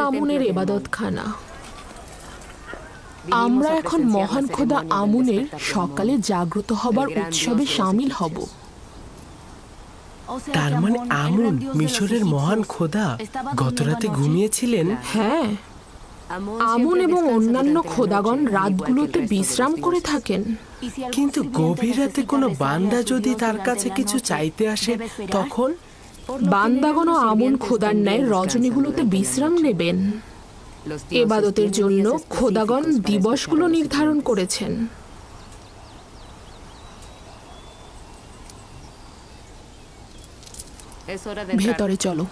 আমুনের ইবাদতখানা। আমরা এখন মহান খোদা আমুনের সকালে জাগ্রত হবার উৎসবে শামিল হব। তার মানে আমুন মিশরের মহান খোদা গতরাতে ঘুমিয়েছিলেন? হ্যাঁ, আমুন এবং অন্যান্য খোদাগণ রাতগুলোতে বিশ্রাম করে থাকেন। কিন্তু গভীর রাতে কোনো বান্দা যদি তার কাছে কিছু চাইতে আসে তখন? বান্দাগণ ও আমুন খোদার ন্যায় রজনীগুলোতে বিশ্রাম নেবেন। ইবাদতের জন্য খোদাগণ দিবসগুলো নির্ধারণ করেছেন। ভেতরে চলো।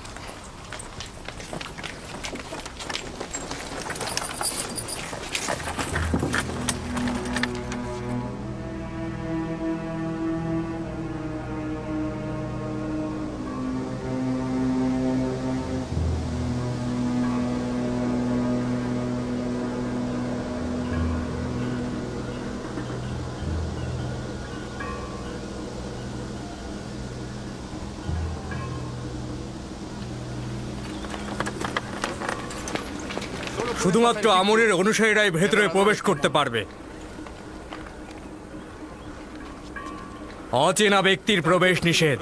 শুধুমাত্র আমুনের অনুসারীরাই ভেতরে প্রবেশ করতে পারবে। অচেনা ব্যক্তির প্রবেশ নিষেধ।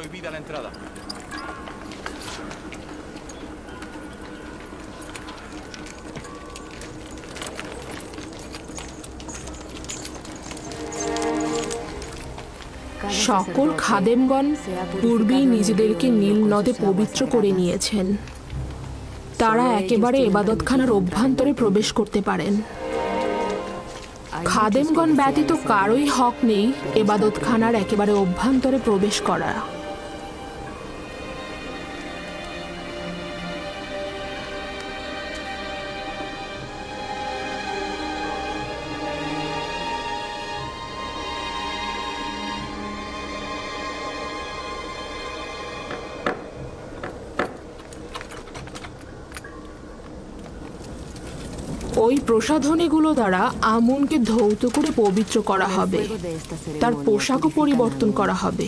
সকল খাদেমগণ পূর্বেই নিজেদেরকে নীল নদে পবিত্র করে নিয়েছেন। তারা একেবারে ইবাদতখানার অভ্যন্তরে প্রবেশ করতে পারেন। খাদেমগণ ব্যতীত কারোই হক নেই ইবাদতখানার একেবারে অভ্যন্তরে প্রবেশ করা। ওই প্রসাধনীগুলো দ্বারা আমুনকে ধৌত করে পবিত্র করা হবে। তার পোশাকও পরিবর্তন করা হবে।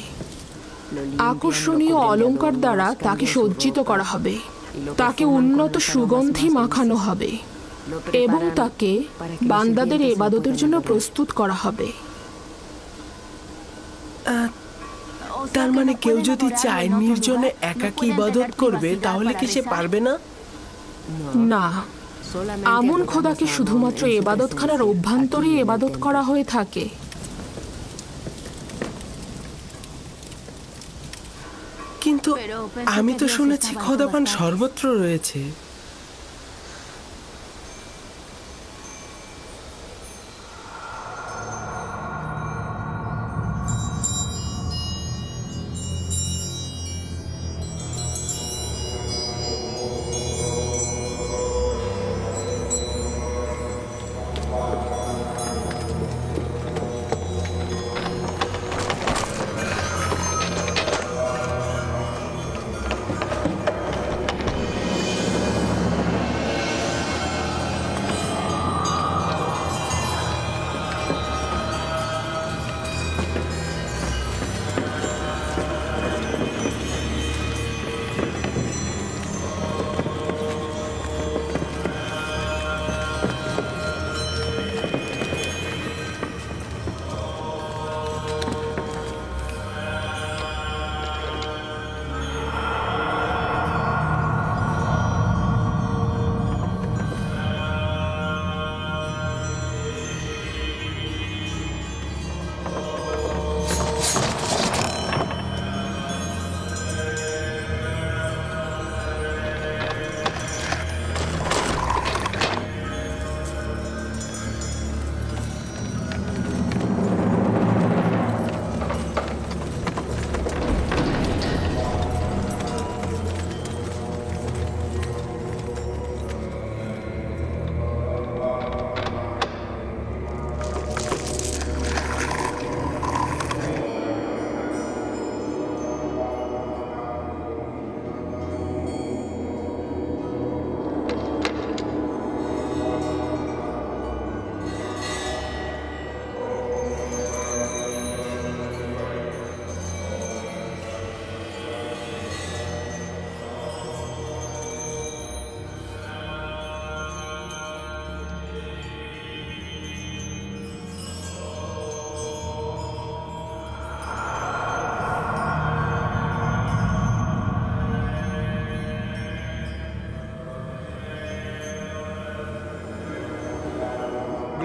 আকর্ষণীয় অলংকার দ্বারা তাকে সজ্জিত করা হবে। তাকে উন্নত সুগন্ধি মাখানো হবে এবং তাকে বান্দাদের ইবাদতের জন্য প্রস্তুত করা হবে। তার মানে কেউ যদি চায় নির্জনে একাকী ইবাদত করবে তাহলে কি সে পারবে না? না, আমুন খোদাকে শুধুমাত্র ইবাদতখানার অভ্যন্তরে ইবাদত করা হয়ে থাকে। কিন্তু আমি তো শুনেছি খোদাবান সর্বত্র রয়েছে।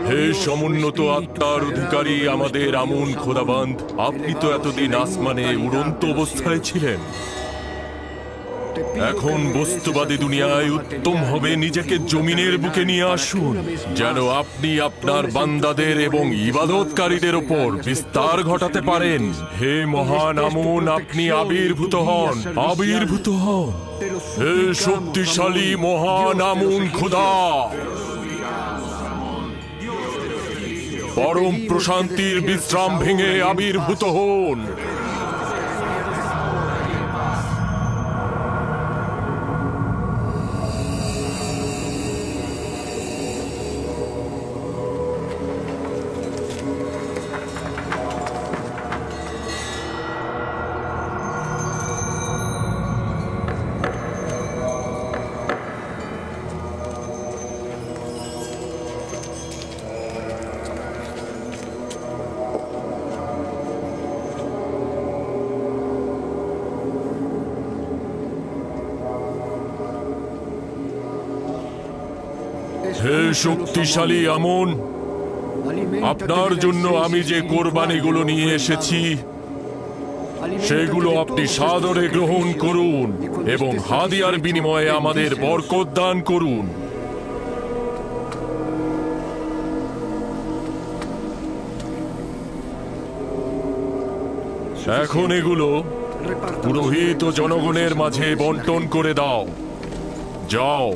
হে সমুন্নত আত্মার অধিকারী আমাদের আমুন খোদাবন্ধ, আপনি তো এতদিন আসমানে উড়ন্ত অবস্থায় ছিলেন। এখন বস্তুবাদী দুনিয়ায় উত্তম হবে নিজেকে জমিনের বুকে নিয়ে আসুন, যেন আপনি আপনার বান্দাদের এবং ইবাদতকারীদের ওপর বিস্তার ঘটাতে পারেন। হে মহান আমুন, আপনি আবির্ভূত হন, আবির্ভূত হন। হে শক্তিশালী মহান আমুন খোদা, পরম প্রশান্তির বিশ্রাম ভেঙে আবির্ভূত হন। হে শক্তিশালী আমুন, আপনার জন্য আমি যে কোরবানিগুলো নিয়ে এসেছি সেগুলো আপনি সাদরে গ্রহণ করুন এবং হাদিয়ার বিনিময়ে আমাদের বরকত দান করুন। এখন এগুলো পুরোহিত ও জনগণের মাঝে বন্টন করে দাও। যাও।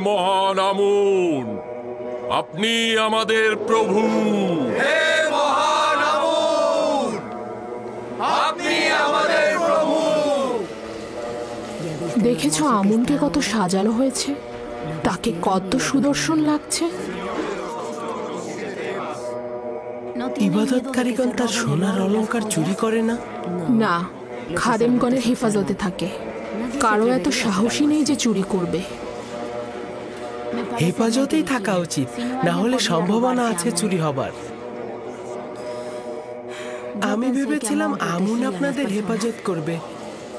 মহান আমুন, আপনি আমাদের প্রভু। দেখেছো আমুনকে কত সাজানো হয়েছে, তাকে কত সুদর্শন লাগছে। ইবাদতকারীগণ তার সোনার অলংকার চুরি করে না? না, খাদেমগণের হেফাজতে থাকে। কারো এত সাহসী নেই যে চুরি করবে। হেফাজতেই থাকা উচিত, না হলে সম্ভাবনা আছে চুরি হবার। আমি ভেবেছিলাম আমুন আপনাদের হেফাজত করবে,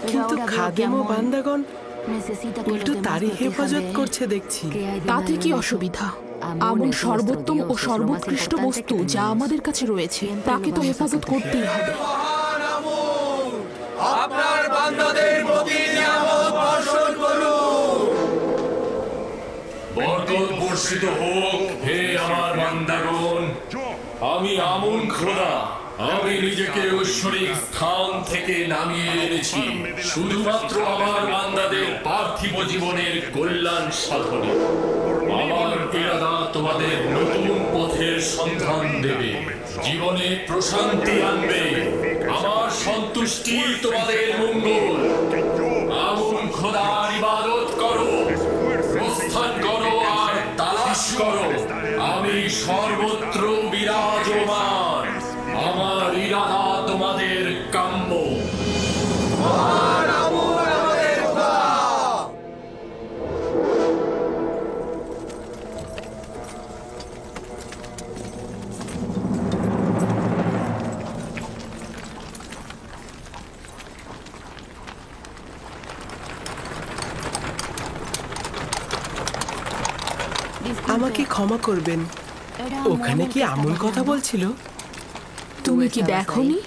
কিন্তু খাদেম ও বান্দাগণ উল্টো তারই হেফাজত করছে দেখছি। তাতে কি অসুবিধা? আমুন সর্বোত্তম ও সর্বোৎকৃষ্ট বস্তু যা আমাদের কাছে রয়েছে, তাকে তো হেফাজত করতেই হবে। আপনার বান্দাদের প্রতি নিয়ামত বর্ষণ করুন। বরকত বর্ষিত হোক হে আমার বান্দাগণ। আমি আমুন খোদা, আমি নিজেকে ঐশ্বরিক স্থান থেকে নামিয়ে এনেছি শুধুমাত্র আমার বান্দাদের পার্থিব জীবনের কল্যাণ সাধনে। আমার ইরাদা তোমাদের নতুন পথের সন্ধান দেবে, জীবনে প্রশান্তি আনবে। আমার সন্তুষ্টি তোমাদের মঙ্গল। আমুন খোদার ইবাদত করো, প্রস্থান করো আর তালাশ করো। আমি সর্বত্র বিরাজমান। আমার ইরাদা তোমাদের কাম্য। আমাকে ক্ষমা করবেন, ওখানে কি আমুন কথা বলছিল? তুমি কি দেখোনি?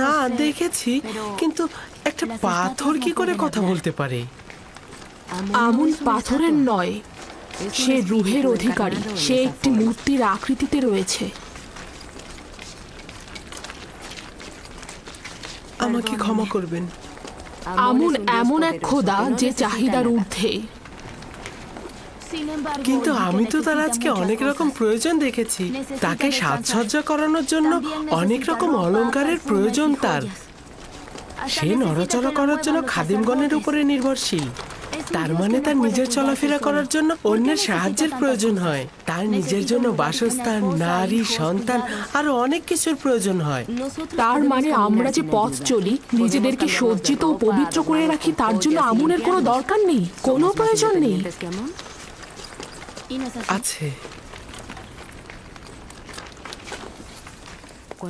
না, দেখেছি, কিন্তু একটা পাথর কি করে কথা বলতে পারে? আমুন পাথরের নয়, সে রুহের অধিকারী। সে একটি মূর্তির আকৃতিতে রয়েছে। আমাকে ক্ষমা করবেন। আমুন এমন এক খোদা যে চাহিদার ঊর্ধ্বে। কিন্তু আমি তো তার আজকে অনেক রকম প্রয়োজন দেখেছি। তাকে সাজসজ্জা করানোর জন্য অনেক রকম অলংকারের প্রয়োজন তার। সে নড়াচড়া করার জন্য খাদিমগণের উপরে নির্ভরশীল। তার মানে তার নিজের চলাফেরা করার জন্য অন্যের সাহায্যের প্রয়োজন হয়। তার নিজের জন্য বাসস্থান, নারী, সন্তান আরো অনেক কিছুর প্রয়োজন হয়। তার মানে আমরা যে পথ চলি, নিজেদেরকে সজ্জিত ও পবিত্র করে রাখি, তার জন্য আমুনের কোনো দরকার নেই, কোনো প্রয়োজন নেই। আছে,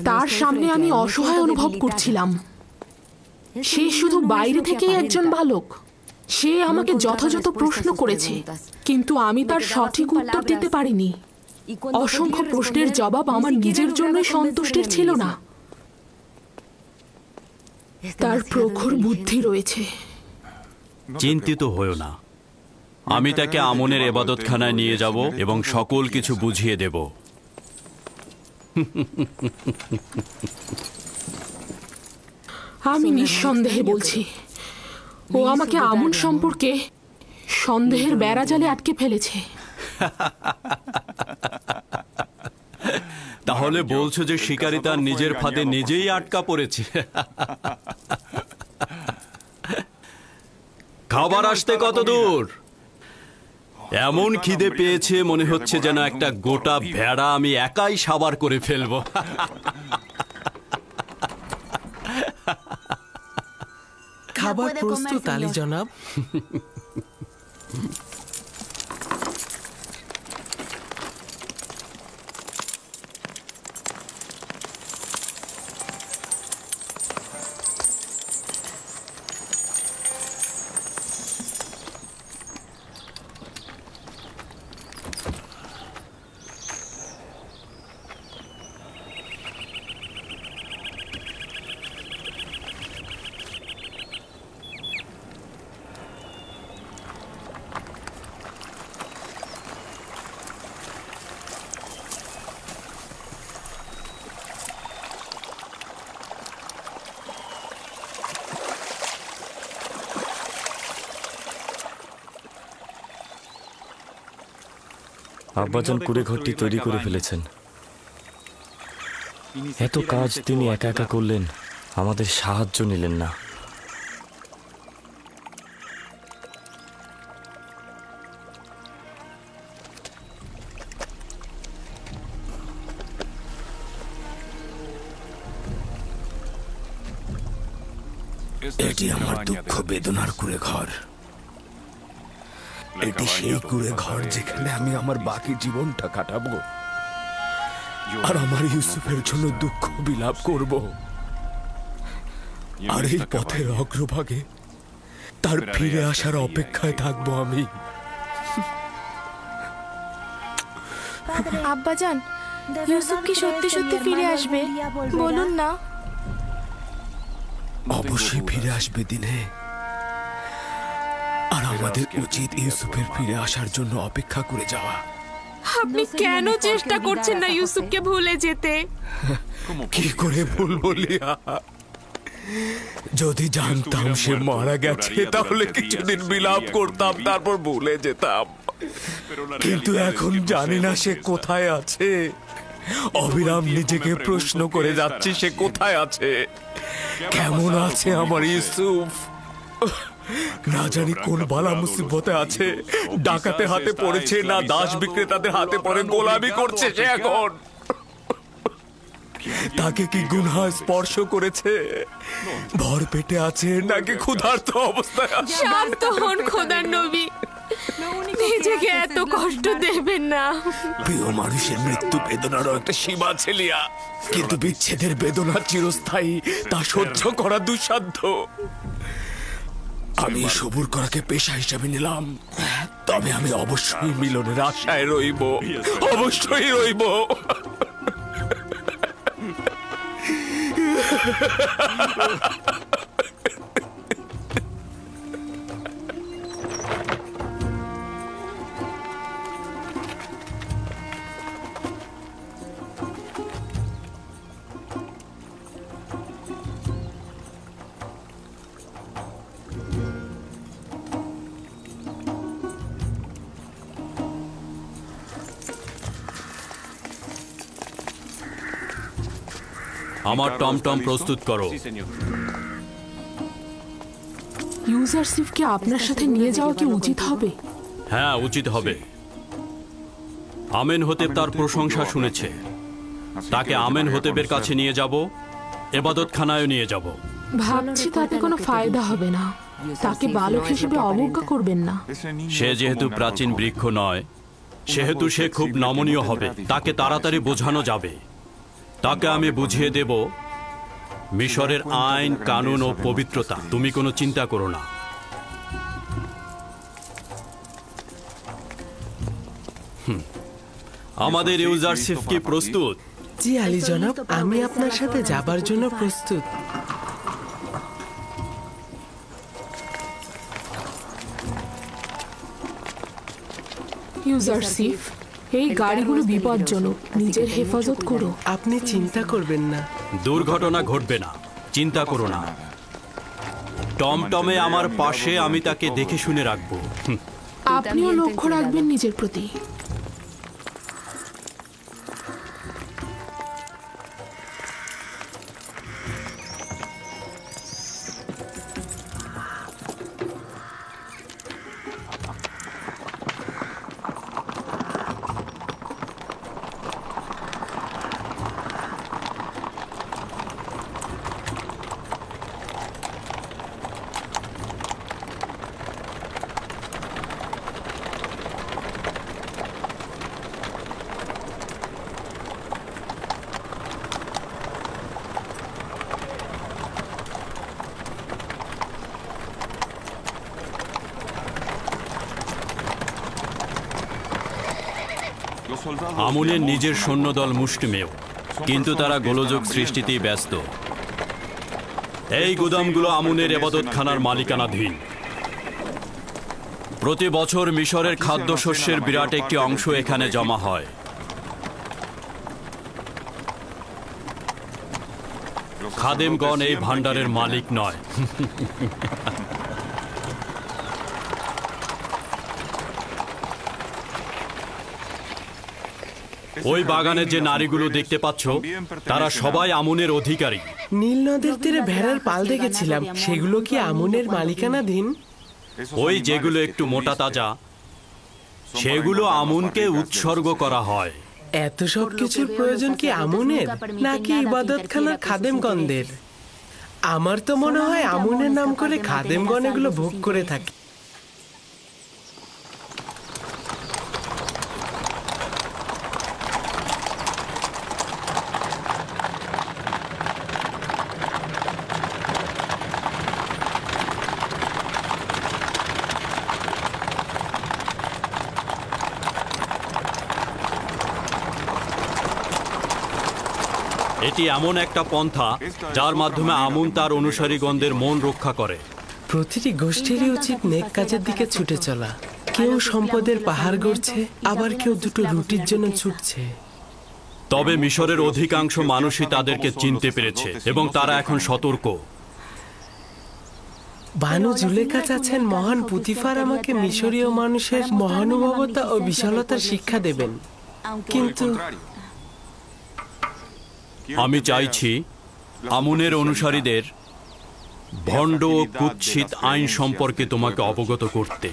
তার সামনে আমি অসহায় অনুভব করছিলাম। সে শুধু বাইরে থেকেই একজন বালক। সে আমাকে যথাযথ প্রশ্ন করেছে, কিন্তু আমি তার সঠিক উত্তর দিতে পারিনি। অসংখ্য প্রশ্নের জবাব আমার নিজের জন্যই সন্তুষ্টির ছিল না। তার প্রখর বুদ্ধি রয়েছে। চিন্তিত হয়ো না, আমি তাকে আমনের ইবাদতখানায় নিয়ে যাব এবং সকল কিছু বুঝিয়ে দেব। আমি নিঃসন্দেহে বলছি, ও আমাকে আমন সম্পর্কে সন্দেহের বেড়াজালে আটকে ফেলেছে। তাহলে বলছো যে শিকারী তার নিজের ফাঁদে নিজেই আটকা পড়েছে? খাবার আসতে কত দূর? এমন খিদে পেয়েছে মনে হচ্ছে যেন একটা গোটা ভেড়া আমি একাই সাবার করে ফেলবো। খাবার প্রস্তুত আলী জনাব। আব্বাজান কুড়ে ঘরটি তৈরি করে ফেলেছেন। এত কাজ তিনি একা একা করলেন, আমাদের সাহায্য নিলেন না। এটি আমার দুঃখ বেদনার কুড়ে ঘর। এটি সেই কুড়ে ঘর যেখানে আমি আমার বাকি জীবনটা কাটাবো আর আমার ইউসুফের জন্য দুঃখ বিলাপ করব। আর এই পথের অগ্রভাগে তার ফিরে আসার অপেক্ষায় থাকবো আমি। আব্বাজান, ইউসুফ কি সত্যি সত্যি ফিরে আসবে? বলুন না। অবশ্যই ফিরে আসবে দিনে, আর আমাদের উচিত ইউসুফের ফিরে আসার জন্য অপেক্ষা করে যাওয়া। আপনি কেন চেষ্টা করছেন না ইউসুফকে ভুলে যেতে? কি করে ভুলবো লিয়া? যদি জানতাম সে মারা গেছে তাহলে কিছুদিন বিলাপ করতাম, তারপর ভুলে যেতাম। কিন্তু এখন জানি না সে কোথায় আছে। অবিরাম নিজেকে প্রশ্ন করে যাচ্ছি সে কোথায় আছে, কেমন আছে আমার ইউসুফ। না জানি কোন বালা মুসিবতে আছে, ডাকাতে হাতে পড়েছে না দাস বিক্রেতাদের হাতে পড়ে গোলামি করছে সে এখন। তাকে কি গুনাহ স্পর্শ করেছে? ভর পেটে আছে নাকি ক্ষুধার্ত অবস্থায় আছে? শান্ত হন খোদার নবী, নিজেকে এত কষ্ট দেবেন না। প্রিয় মানুষের মৃত্যু বেদনারও একটা সীমা আছে লিয়া, কিন্তু বিচ্ছেদের বেদনা চিরস্থায়ী, তা সহ্য করা দুঃসাধ্য। আমি সবুর করাকে পেশা হিসাবে নিলাম, তবে আমি অবশ্যই মিলনের আশায় রইব, অবশ্যই রইব। আমার টমটম প্রস্তুত করো। ইউজারশিপকে আপনার সাথে নিয়ে যাওয়া কি উচিত হবে? হ্যাঁ, উচিত হবে। আমেন হতেব তার প্রশংসা শুনেছে। তাকে আমেন হতেবের কাছে নিয়ে যাব, এবাদতখানায় নিয়ে যাব। ভাবছি তাতে কোনো ফায়দা হবে না। তাকে বালক হিসেবে অবজ্ঞা করবেন না। সে যেহেতু প্রাচীন বৃক্ষ নয়, সেহেতু সে খুব নমনীয় হবে। তাকে তাড়াতাড়ি বোঝানো যাবে। তাকে আমি বুঝিয়ে দেব মিশরের আইন, কানুন ও পবিত্রতা। তুমি কোনো চিন্তা করো না। আমাদের ইউজারশিপ কি প্রস্তুত? জি আলী জনাব, আমি আপনার সাথে যাবার জন্য প্রস্তুত। ইউজারশিপ, এই গাড়িগুলো বিপজ্জনক, নিজের হেফাজত করো। আপনি চিন্তা করবেন না, দুর্ঘটনা ঘটবে না, চিন্তা করো না। টমটমে আমার পাশে, আমি তাকে দেখে শুনে রাখবো। আপনিও লক্ষ্য রাখবেন নিজের প্রতি। আমুনের নিজের সৈন্যদল মুষ্টিমেয়, কিন্তু তারা গোলযোগ সৃষ্টিতেই ব্যস্ত। এই গুদামগুলো আমুনের এবাদতখানার মালিকানাধীন। প্রতি বছর মিশরের খাদ্যশস্যের বিরাট একটি অংশ এখানে জমা হয়। খাদেমগণ এই ভাণ্ডারের মালিক নয়। ওই বাগানে যে নারীগুলো দেখতে পাচ্ছ তারা সবাই আমুনের অধিকারী। নীল নদের তীরে ভেড়ার পাল দেখেছিলাম, সেগুলো কি আমুনের মালিকানাধীন? ওই যেগুলো একটু মোটা তাজা সেগুলো আমুনকে উৎসর্গ করা হয়। এত সব কিছুর প্রয়োজন কি আমুনের নাকি ইবাদতখানার খাদেমগণদের? আমার তো মনে হয় আমুনের নাম করে খাদেমগণ এগুলো ভোগ করে থাকে। এটি এমন একটা পন্থা যার মাধ্যমে আমুন তার অনুসারীগণদের মন রক্ষা করে। প্রতিটি গোষ্ঠীরই উচিত নেক কাজের দিকে ছুটে চলা। কেউ সম্পদের পাহাড় গড়ছে, আবার কেউ দুটো রুটির জন্য ছুটছে। তবে মিশরের অধিকাংশ মানুষই তাদেরকে চিনতে পেরেছে এবং তারা এখন সতর্ক। বানু জুলেখা চাচ্ছেন মহান পুতিফার আমাকে মিশরীয় মানুষের মহানুভবতা ও বিশালতার শিক্ষা দেবেন, কিন্তু আমি চাইছি আমুনের অনুসারীদের ভণ্ড ও কুৎসিত আইন সম্পর্কে তোমাকে অবগত করতে।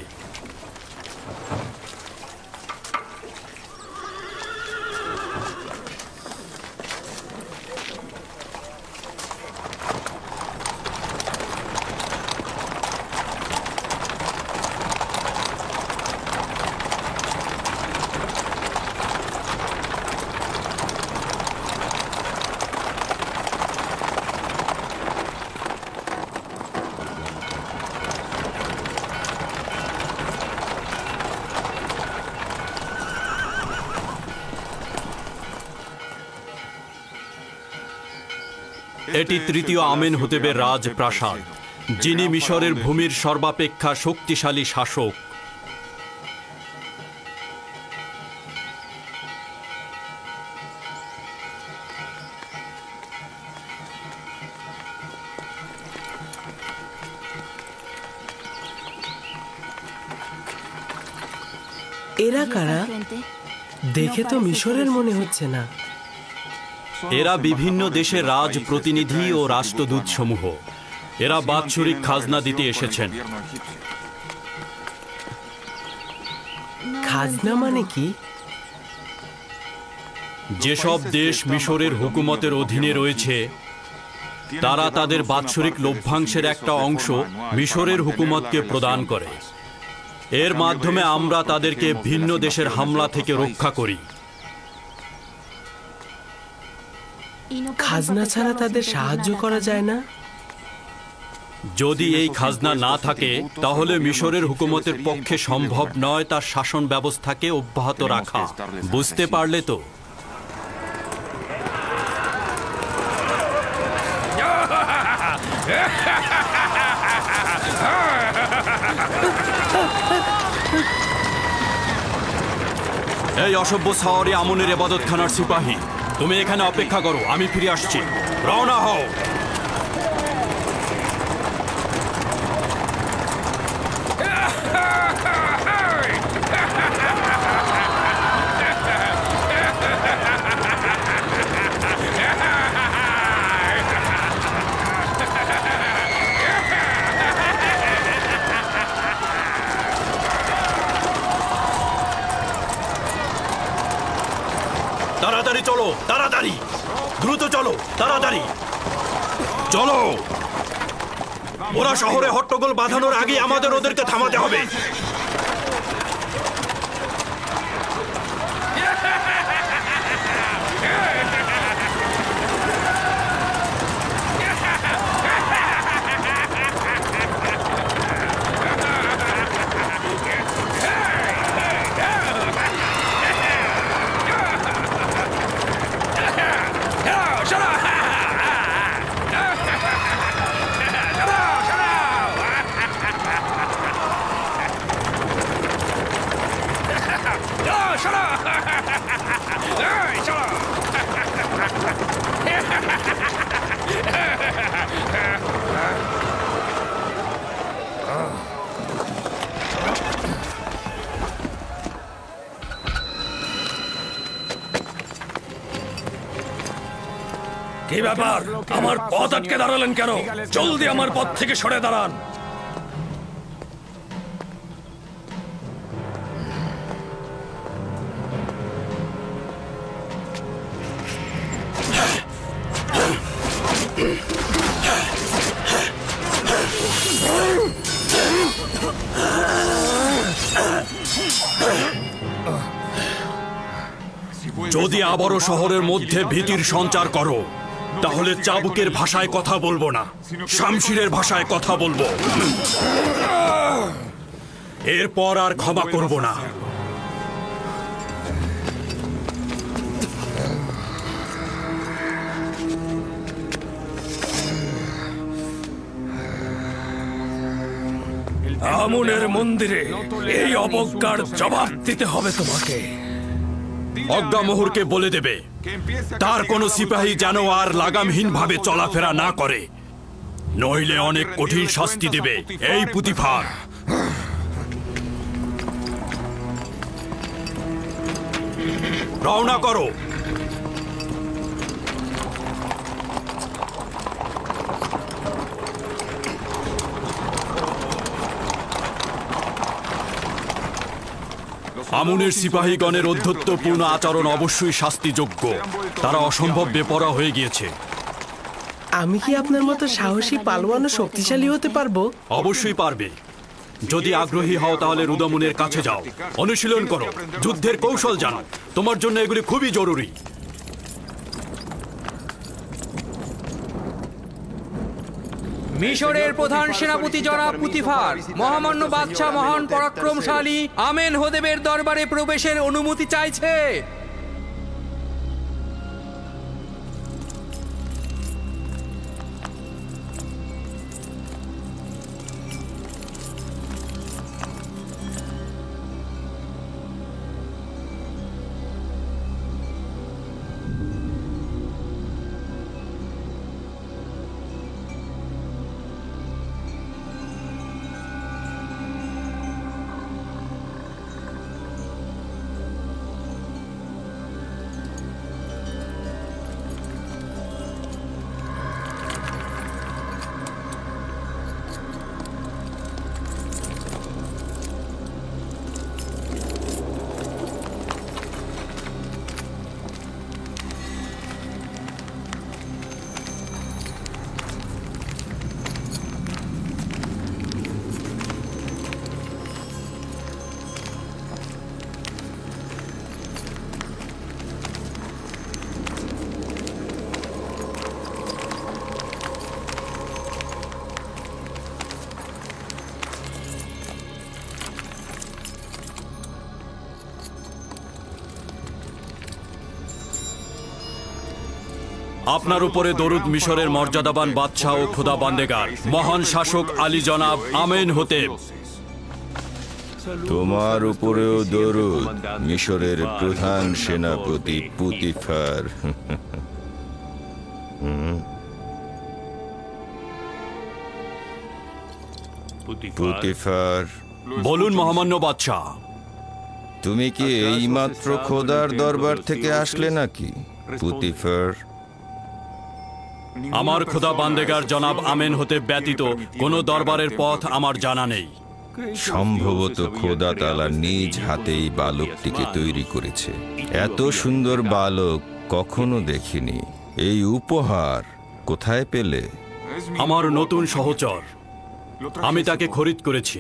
এটি তৃতীয় আমেনহোতেবের রাজপ্রাসাদ, যিনি মিশরের ভূমির সর্বাপেক্ষা শক্তিশালী শাসক। এরা কারা? দেখে তো মিশরের মনে হচ্ছে না। এরা বিভিন্ন দেশের রাজ প্রতিনিধি ও রাষ্ট্রদূত সমূহ। এরা বাৎসরিক খাজনা দিতে এসেছেন। খাজনা মানে কি? যেসব দেশ মিশরের হুকুমতের অধীনে রয়েছে তারা তাদের বাৎসরিক লভ্যাংশের একটা অংশ মিশরের হুকুমতকে প্রদান করে। এর মাধ্যমে আমরা তাদেরকে ভিন্ন দেশের হামলা থেকে রক্ষা করি। খাজনা ছাড়া তাদের সাহায্য করা যায় না? যদি এই খাজনা না থাকে তাহলে মিশরের হুকুমতের পক্ষে সম্ভব নয় তার শাসন ব্যবস্থাকে অব্যাহত রাখা। বুঝতে পারলে তো? এই অসভ্য সাওয়ারি আমনের ইবাদতখানার সিপাহী, তুমি এখানে অপেক্ষা করো, আমি ফিরে আসছি। রওনা হও। তাড়াতাড়ি চলো, তাড়াতাড়ি, দ্রুত চলো, তাড়াতাড়ি চলো। ওরা শহরে হট্টগোল বাঁধানোর আগে আমাদের ওদেরকে থামাতে হবে। কি ব্যাপার? আমার পথ আটকে দাঁড়ালেন কেন? জলদি আমার পথ থেকে সরে দাঁড়ান। যদি আবারও শহরের মধ্যে ভীতির সঞ্চার করো, তাহলে চাবুকের ভাষায় কথা বলবো না, শামশিরের ভাষায় কথা বলবো। এরপর আর ক্ষমা করব না। আমুনের মন্দিরে এই অবজ্ঞার জবাব দিতে হবে তোমাকে। অজ্ঞামোহরকে বলে দেবে তার কোনো সিপাহী যেন আর লাগামহীনভাবে চলাফেরা না করে, নইলে অনেক কঠিন শাস্তি দেবে এই পুতিফার। রওনা করো। আমুনের সিপাহীগণের অধ্যত্বপূর্ণ আচরণ অবশ্যই শাস্তিযোগ্য। তারা অসম্ভব বেপরোয়া হয়ে গিয়েছে। আমি কি আপনার মতো সাহসী পালোয়ান ও শক্তিশালী হতে পারবো? অবশ্যই পারবে। যদি আগ্রহী হও তাহলে রুদামুনের কাছে যাও, অনুশীলন করো, যুদ্ধের কৌশল জানো। তোমার জন্য এগুলি খুবই জরুরি। মিশরের প্রধান সেনাপতি জনাব পুতিফার মহামান্য বাদশাহ মহান পরাক্রমশালী আমেনহোতেবের দরবারে প্রবেশের অনুমতি চাইছে। আপনার উপরে দরুদ মিশরের মর্যাদাবান বাদশাহ ও খোদা বান্দেগার মহান শাসক আলী জনাব আমেনহোতেব। তোমার উপরেও দরুদ মিশরের প্রধান সেনাপতি পুতিফার। পুতিফার, বলুন মহামান্য বাদশাহ। তুমি কি এইমাত্র খোদার দরবার থেকে আসলে নাকি পুতিফার? আমার খোদা বান্দেগার জনাব আমেনহোতেব ব্যতীত কোনো দরবারের পথ আমার জানা নেই। সম্ভবত খোদা তাআলা নিজ হাতেই বালকটিকে তৈরি করেছে। এত সুন্দর বালক কখনো দেখিনি। এই উপহার কোথায় পেলে? আমার নতুন সহচর, আমি তাকে খরিদ করেছি।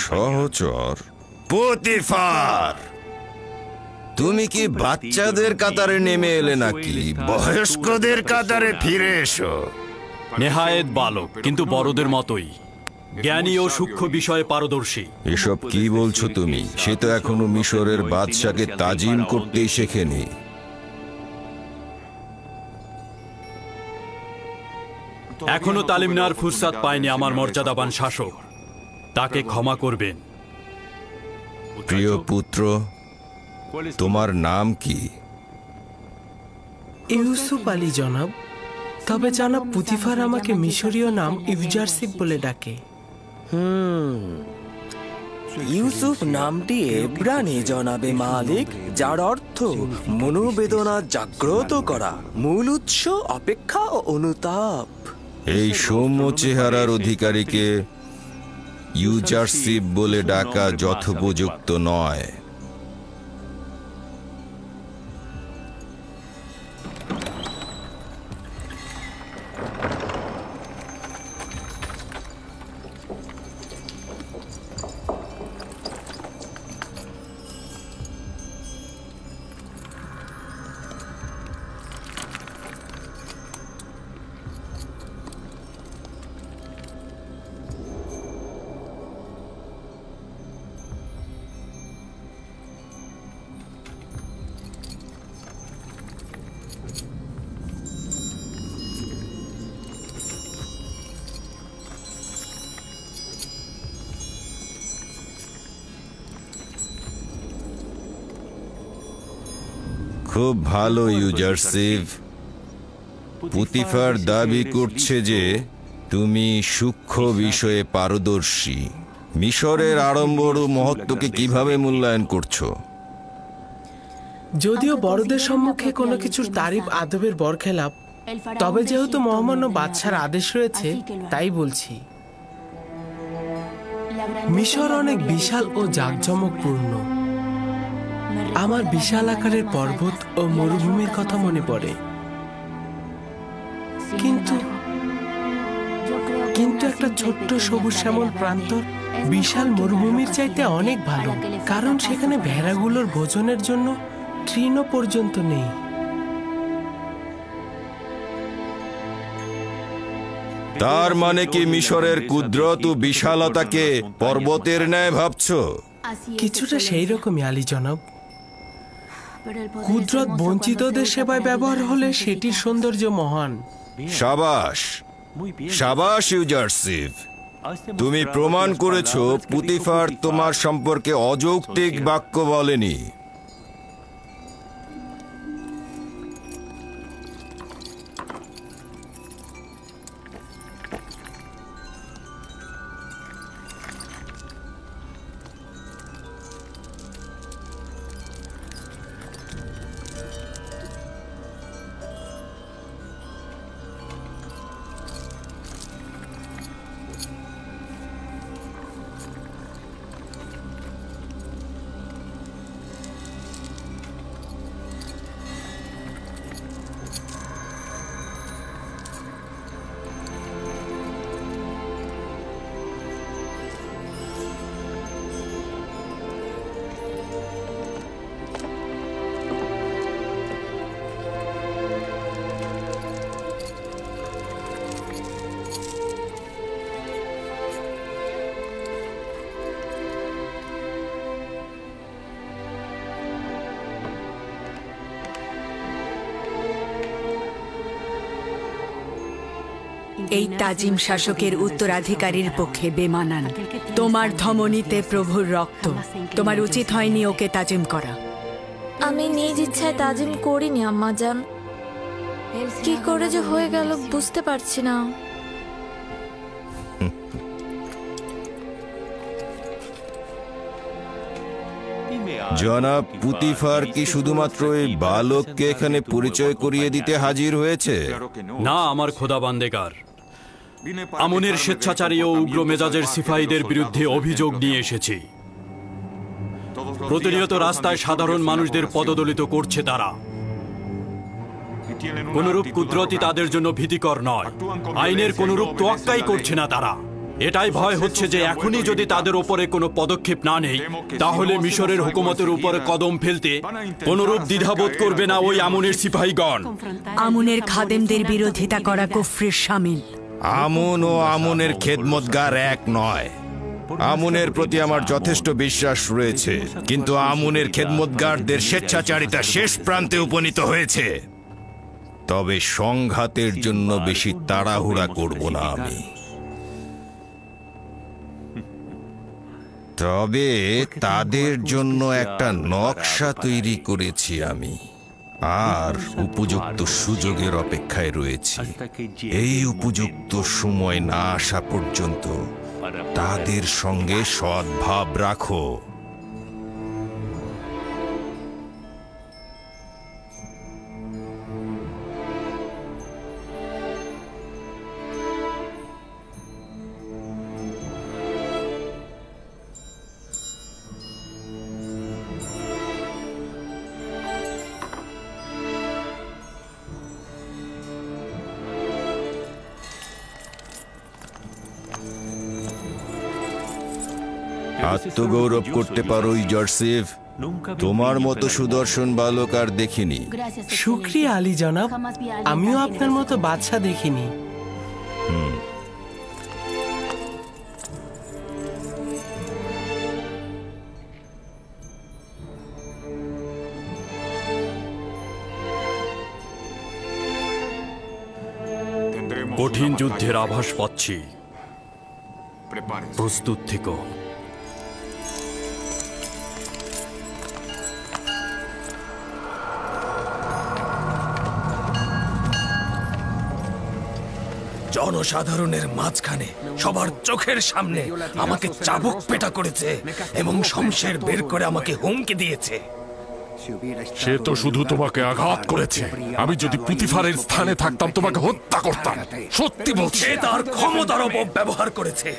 সহচর? পুতিফার, তুমি কি বাচ্চাদের কাতারে নেমে এলে নাকি বয়স্কদের কাতারে ফিরে এসো? নেহায়েত বালক, কিন্তু বড়দের মতোই জ্ঞানী ও সূক্ষ্ম বিষয়ে পারদর্শী। এসব কি বলছো তুমি? সে তো এখনো মিশরের বাদশাকে তাজিম করতেই শেখেনি। এখনো তালিম নেওয়ার ফুরসাত পায়নি আমার মর্যাদাবান শাসক, তাকে ক্ষমা করবেন। প্রিয় পুত্র, তোমার নাম কি? ইউসুফ আলী জনাব। তবে জনাব পুতিফার আমাকে মিশরীয় নাম ইউজারসিফ বলে ডাকে। ইউসুফ নামটি এব্রানি জনাবে মালিক, যার অর্থ মনোবেদনা জাগ্রত করা, মূল উৎস অপেক্ষা ও অনুতাপ। এই সৌম্য চেহারার অধিকারীকে ইউজারশিপ বলে ডাকা যথোপযুক্ত নয়। খুব ভালো ইউজারশিপ। পুতিফার দাবি করছে যে তুমি সূক্ষ্ম বিষয়ে পারদর্শী। মিশরের আড়ম্বর ও মহত্বকে কিভাবে মূল্যায়ন করছো? যদিও বড়দের সম্মুখে কোনো কিছুর তারিফ আদবের বরখেলাপ, তবে যেহেতু মহামান্য বাদশার আদেশ রয়েছে তাই বলছি। মিশর অনেক বিশাল ও জাঁকজমকপূর্ণ। আমার বিশাল আকারের পর্বত ও মরুভূমির কথা মনে পড়ে, কিন্তু একটা ছোট্ট সবুজ শ্যামল প্রান্তর বিশাল মরুভূমির চাইতে অনেক ভালো, কারণ সেখানে ভেড়াগুলোর ভোজনের জন্য তৃণ পর্যন্ত নেই। তার মানে কি মিশরের কুদরত ও বিশালতাকে পর্বতের ন্যায় ভাবছো? কিছুটা সেই রকমই আলী জনাব। কুদরত বঞ্চিতদের সেবায় ব্যবহার হলে সেটির সৌন্দর্য মহান। সাবাস, সাবাস ইউজারশিপ। তুমি প্রমাণ করেছো পুতিফার তোমার সম্পর্কে অযৌক্তিক বাক্য বলেনি। এই তাজিম শাসকের উত্তরাধিকারীর পক্ষে বেমানান। তোমার ধমনীতে প্রভুর রক্ত, তোমার উচিত হয়নি ওকে তাজিম করা। আমি নিজ ইচ্ছায় তাজিম করিনি আম্মাজান, কি করে যে হয়ে গেল বুঝতে পারছি না। জনাব পুতিফার কি শুধুমাত্র এই বালককে এখানে পরিচয় করিয়ে দিতে হাজির হয়েছে? না আমার খোদাবান্দেগার, আমনের স্বেচ্ছাচারী ও উগ্র মেজাজের সিপাহীদের বিরুদ্ধে অভিযোগ নিয়ে এসেছি। প্রতিনিয়ত রাস্তায় সাধারণ মানুষদের পদদলিত করছে তারা। কোনরূপ কুদরতই তাদের জন্য ভীতিকর নয়, আইনের কোনরূপ তোয়াক্কাই করছে না তারা। এটাই ভয় হচ্ছে যে এখনই যদি তাদের উপরে কোনো পদক্ষেপ না নেই, তাহলে মিশরের হুকুমতের উপরে কদম ফেলতে কোনরূপ দ্বিধাবোধ করবে না ওই আমনের সিপাহীগণ। আমনের খাদেমদের বিরোধিতা করা কুফরির শামিল। আমন ও আমনের খেদমতগার এক নয়। আমনের প্রতি আমার যথেষ্ট বিশ্বাস রয়েছে, কিন্তু আমনের খেদমতগারদের স্বেচ্ছাচারিতা শেষ প্রান্তে উপনীত হয়েছে। তবে সংঘাতের জন্য বেশি তাড়াহুড়া করব না আমি। তবে তাদের জন্য একটা নকশা তৈরি করেছি আমি, আর উপযুক্ত সুযোগের অপেক্ষায় রয়েছি। এই উপযুক্ত সময় না আসা পর্যন্ত তাদের সঙ্গে সদ্ভাব রাখো। আত্মগৌরব করতে পারো ইজারসিফ, তোমার মতো সুদর্শন বালক আর দেখিনি। শুক্রিয়া আলী জনাব, আমিও আপনার মতো বাদশা দেখিনি। কঠিন যুদ্ধের আভাস পাচ্ছি, প্রস্তুত থেকো। জনসাধারণের মাঝখানে সবার চোখের সামনে আমাকে চাবুক পেটা করেছে এবং শমশের বের করে আমাকে হুমকি দিয়েছে। সে তো শুধু তোমাকে আঘাত করেছে, আমি যদি পুতিফারের স্থানে থাকতাম তোমাকে হত্যা করতাম। সত্যি বলছি। সে তার ক্ষমতার অপব্যবহার করেছে।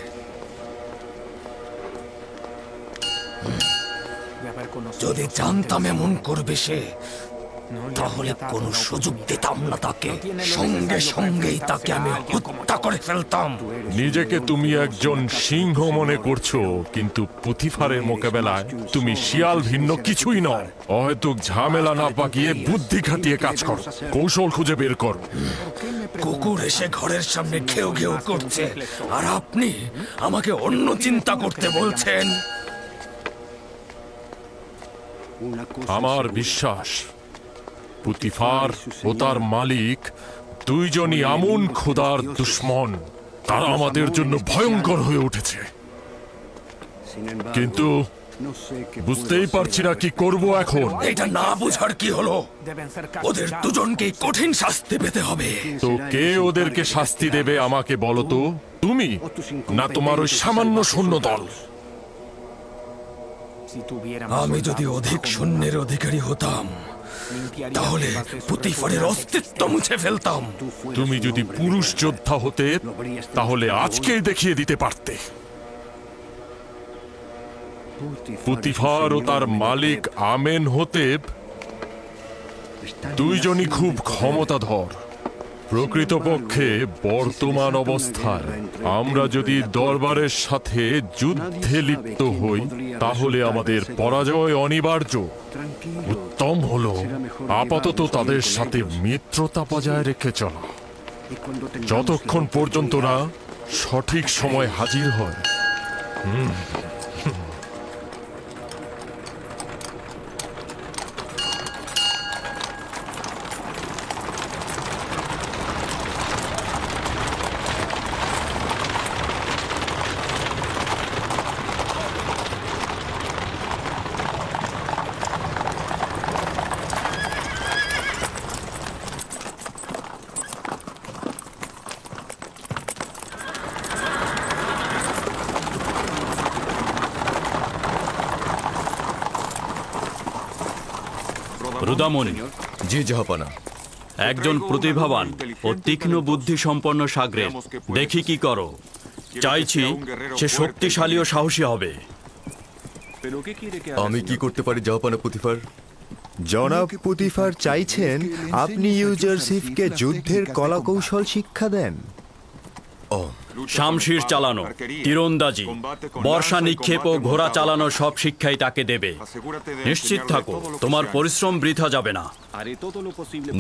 যদি জানতাম এমন করবে সে, তাহলে কোনো সুযোগ দিতাম না তাকে, সঙ্গে সঙ্গেই তাকে আমি হত্যা করে ফেলতাম। নিজেকে তুমি একজন সিংহ মনে করছো, কিন্তু পুতিফারের মোকাবেলায় তুমি শিয়াল ভিন্ন কিছুই নয়। অহেতুক ঝামেলা না পাকিয়ে বুদ্ধি খাটিয়ে কাজ করো, কৌশল খুঁজে বের করো। কুকুর এসে ঘরের সামনে ঘেউ ঘেউ করছে, আর আপনি আমাকে অন্য চিন্তা করতে বলছেন। আমার বিশ্বাস পুতিফার ও তার মালিক দুইজনই আমুন খোদার দুশমন। তারা আমাদের জন্য ভয়ঙ্কর হয়ে উঠেছে, কিন্তু বুঝতেই পারছি না কি করব এখন। এটা না বুঝার কি হলো? ওদের দুজনকে কঠিন শাস্তি পেতে হবে। তো কে ওদেরকে শাস্তি দেবে আমাকে বলো তো, তুমি না তোমার ওই সামান্য সৈন্য দল? আমি যদি অধিক সৈন্যের অধিকারী হতাম, তাহলে পুতিফারের অস্তিত্ব মুছে ফেলতাম। তুমি যদি পুরুষ যোদ্ধা হতে, তাহলে আজকেই দেখিয়ে দিতে পারতে। পুতিফার ও তার মালিক আমেন হোতেব দুইজনই খুব ক্ষমতাধর। প্রকৃতপক্ষে বর্তমান অবস্থায় আমরা যদি দরবারের সাথে যুদ্ধে লিপ্ত হই, তাহলে আমাদের পরাজয় অনিবার্য। উত্তম হলো আপাতত তাদের সাথে মিত্রতা বজায় রেখে চলা, যতক্ষণ পর্যন্ত না সঠিক সময় হাজির হয়। রুদামণি। জি জাহাপানা। একজন প্রতিভাবান ও তীক্ষ্ণ বুদ্ধি সম্পন্ন সাগরেদ দেখি কি করো। চাইছি সে শক্তিশালী ও সাহসী হবে। আমি কি করতে পারি জাহাপানা পুতিফার? জনাব পুতিফার চাইছেন আপনি ইউজারসিফকে যুদ্ধের কলাকৌশল শিক্ষা দেন। শামশির চালানো, তীরন্দাজি, বর্ষা নিক্ষেপ ও ঘোড়া চালানো সব শিক্ষাই তাকে দেবে। নিশ্চিত থাকো তোমার পরিশ্রম বৃথা যাবে না।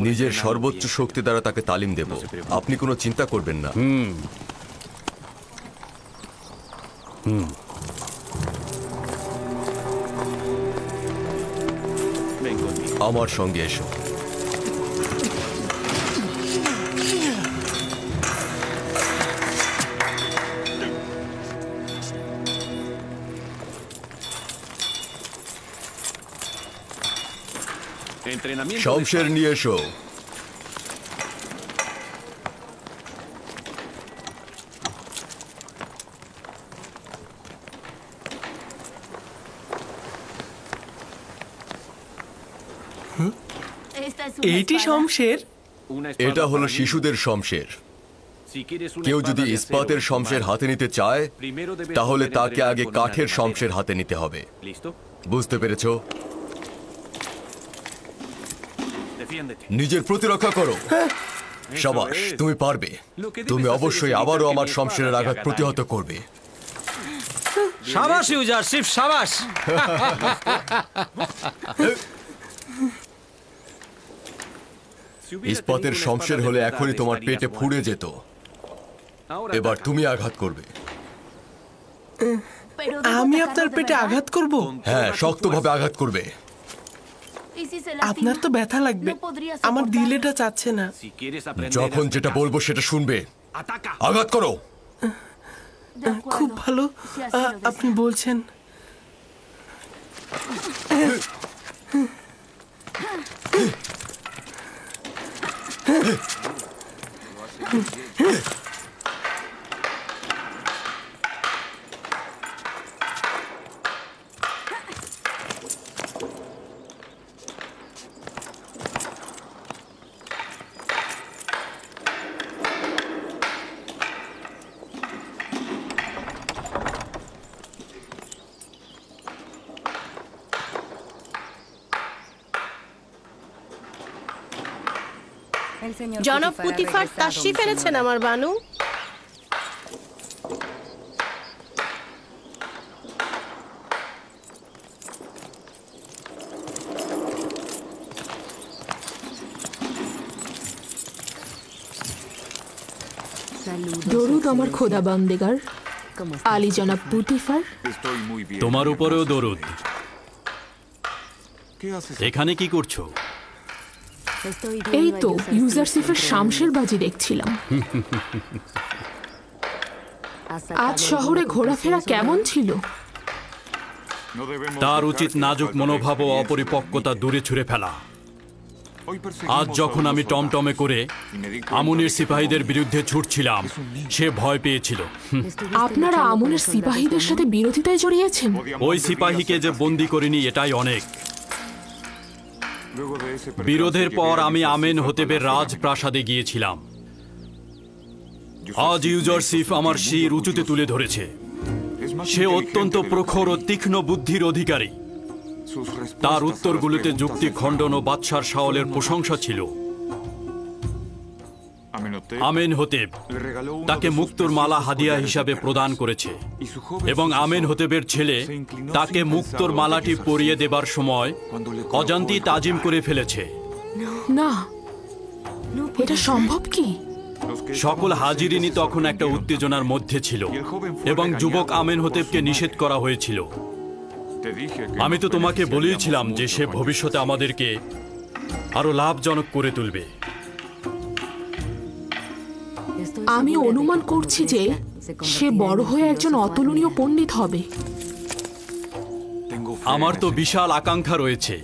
নিজের সর্বোচ্চ শক্তি দ্বারা তাকে তালিম দেব, আপনি কোনো চিন্তা করবেন না। আমার সঙ্গে এসো। শমশের নিয়ে এসো। এইটি শমশের? এটা হলো শিশুদের শমশের। কেউ যদি ইস্পাতের শমশের হাতে নিতে চায় তাহলে তাকে আগে কাঠের শমশের হাতে নিতে হবে। বুঝতে পেরেছো? নিজের প্রতিরক্ষা করো। শাবাশ, তুমি পারবে। তুমি অবশ্যই আবারও আমার শমশেরের আঘাত প্রতিহত করবে। সাবাস ইউজারশিপ, সাবাস। ইস্পাতের শমশের হলে এখনই তোমার পেটে ফুড়ে যেত। এবার তুমি আঘাত করবে। আমি আপনার পেটে আঘাত করব? হ্যাঁ, শক্তভাবে আঘাত করবে। আপনার তো ব্যথা লাগবে, আমার দিল এটা চাচ্ছে না। যখন যেটা বলবো সেটা শুনবে। আঘাত করো। খুব ভালো, আপনি বলছেন। জনাব পুতিফার তাশরিফ এনেছেন আমার বানু। দরুদ আমার খোদা বান্দেগার, আলী জনাব পুতিফার। তোমার উপরেও দরুদ। এখানে কি করছো? এই তো ইউজারশিফের শামশের বাজি দেখছিলাম। আজ শহরে ঘোরাফেরা কেমন ছিল? তার উচিত নাজুক মনোভাব ও অপরিপক্কতা দূরে ছুঁড়ে ফেলা। আজ যখন আমি টমটমে করে আমুনের সিপাহীদের বিরুদ্ধে ছুটছিলাম, সে ভয় পেয়েছিল। আপনারা আমুনের সিপাহীদের সাথে বিরোধিতায় জড়িয়েছেন? ওই সিপাহীকে যে বন্দি করিনি এটাই অনেক। বিরোধের পর আমি আমেন হতেবের রাজপ্রাসাদে গিয়েছিলাম। আজ ইউজারশিফ আমার শির উঁচুতে তুলে ধরেছে। সে অত্যন্ত প্রখর ও তীক্ষ্ণ বুদ্ধির অধিকারী। তার উত্তরগুলোতে যুক্তি খণ্ডন ও বাদশার শাওলের প্রশংসা ছিল। আমেন হতেব তাকে মুক্তোর মালা হাদিয়া হিসাবে প্রদান করেছে এবং আমেন হতেবের ছেলে তাকে মুক্তোর মালাটি পরিয়ে দেবার সময় অজান্তি তাজিম করে ফেলেছে। না, এটা সম্ভব কি? সকল হাজিরিনী তখন একটা উত্তেজনার মধ্যে ছিল এবং যুবক আমেন হতেবকে নিষেধ করা হয়েছিল। আমি তো তোমাকে বলেছিলাম যে সে ভবিষ্যতে আমাদেরকে আরো লাভজনক করে তুলবে। আমি অনুমান করছি যে সে বড় হয়ে একজন অতুলনীয় পণ্ডিত হবে। আমার তো বিশাল আকাঙ্ক্ষা রয়েছে।